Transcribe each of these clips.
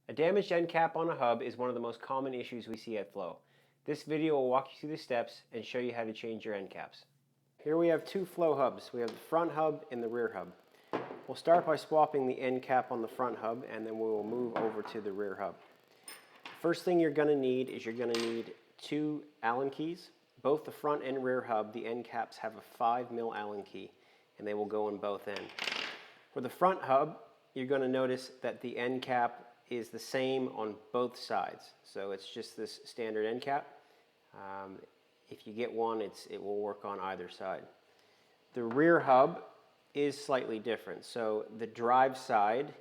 A damaged end cap on a hub is one of the most common issues we see at FLO. This video will walk you through the steps and show you how to change your end caps. Here we have two FLO hubs. We have the front hub and the rear hub. We'll start by swapping the end cap on the front hub, and then we will move over to the rear hub. First thing you're going to need is two Allen keys. Both the front and rear hub, the end caps have a 5mm Allen key, and they will go in both ends. For the front hub, you're going to notice that the end cap is the same on both sides. So it's just this standard end cap. If you get one, it will work on either side. The rear hub is slightly different. So the drive side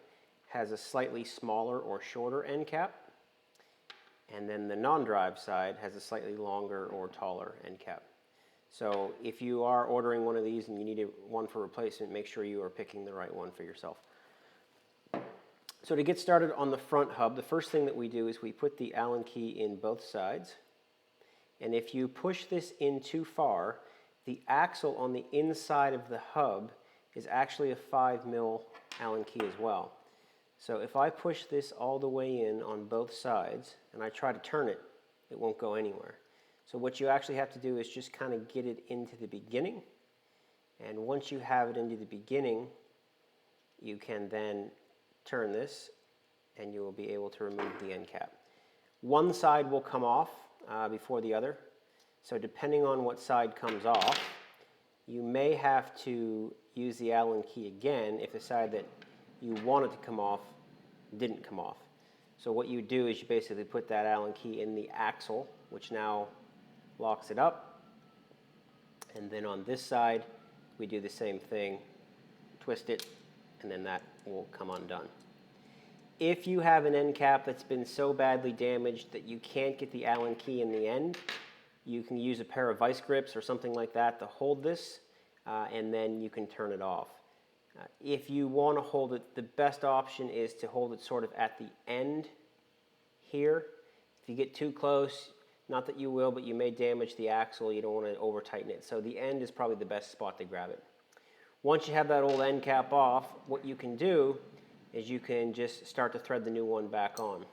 has a slightly smaller or shorter end cap, and then the non-drive side has a slightly longer or taller end cap. So if you are ordering one of these and you need one for replacement, make sure you are picking the right one for yourself. So to get started on the front hub, the first thing that we do is we put the Allen key in both sides. And if you push this in too far, the axle on the inside of the hub is actually a 5mm Allen key as well. So if I push this all the way in on both sides and I try to turn it, it won't go anywhere. So what you actually have to do is just kind of get it into the beginning. And once you have it into the beginning, you can then turn this and you will be able to remove the end cap. One side will come off before the other. So depending on what side comes off, you may have to use the Allen key again if the side that you want it to come off didn't come off. So what you do is you basically put that Allen key in the axle, which now locks it up. And then on this side, we do the same thing, twist it, and then that will come undone. If you have an end cap that's been so badly damaged that you can't get the Allen key in the end, you can use a pair of vice grips or something like that to hold this, and then you can turn it off. If you want to hold it, the best option is to hold it sort of at the end here. If you get too close, not that you will, but you may damage the axle. You don't want to over tighten it. So the end is probably the best spot to grab it. Once you have that old end cap off, what you can do is you can just start to thread the new one back on.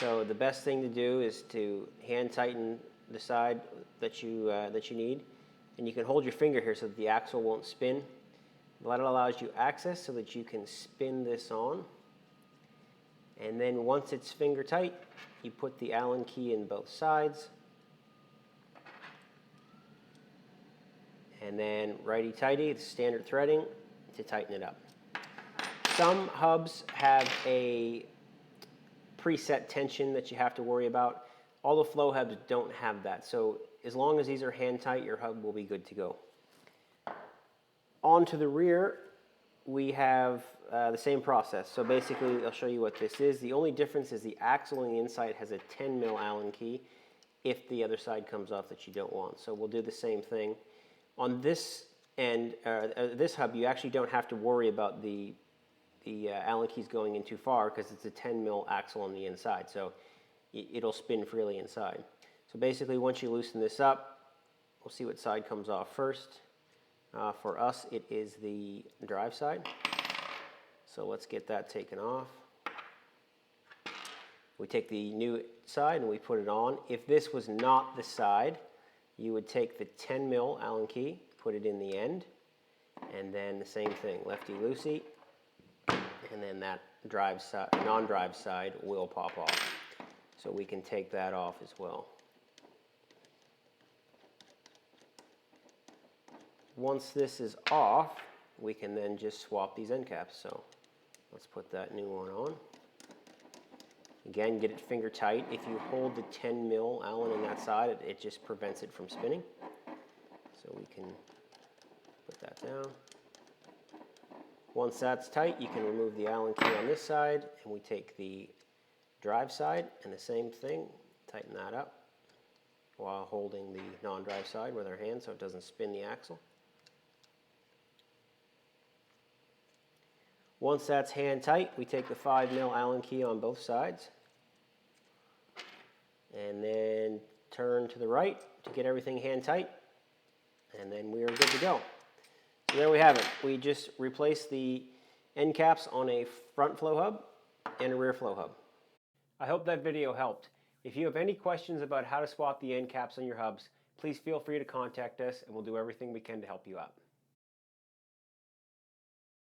So the best thing to do is to hand tighten the side that you need, and you can hold your finger here so that the axle won't spin. That allows you access so that you can spin this on. And then once it's finger tight, you put the Allen key in both sides. And then righty-tighty, the standard threading to tighten it up. Some hubs have a preset tension that you have to worry about. All the FLO hubs don't have that. So as long as these are hand tight, your hub will be good to go. On to the rear, we have the same process. So basically, I'll show you what this is. The only difference is the axle on the inside has a 10mm Allen key if the other side comes off that you don't want. So we'll do the same thing. On this end, this hub, you actually don't have to worry about the Allen keys going in too far because it's a 10mm axle on the inside. So it'll spin freely inside. So basically, once you loosen this up, we'll see what side comes off first. For us, it is the drive side. So let's get that taken off. We take the new side and we put it on. If this was not the side, you would take the 10mm Allen key, put it in the end, and then the same thing, lefty-loosey, and then that drive side, non-drive side will pop off. So we can take that off as well. Once this is off, we can then just swap these end caps. So let's put that new one on. Again, get it finger tight. If you hold the 10mm Allen in that side, it just prevents it from spinning. So we can put that down. Once that's tight, you can remove the Allen key on this side, and we take the drive side and the same thing, tighten that up while holding the non-drive side with our hand so it doesn't spin the axle. Once that's hand tight, we take the 5mm Allen key on both sides and then turn to the right to get everything hand tight, and then we are good to go. So there we have it. We just replaced the end caps on a front FLO hub and a rear FLO hub. I hope that video helped. If you have any questions about how to swap the end caps on your hubs, please feel free to contact us and we'll do everything we can to help you out.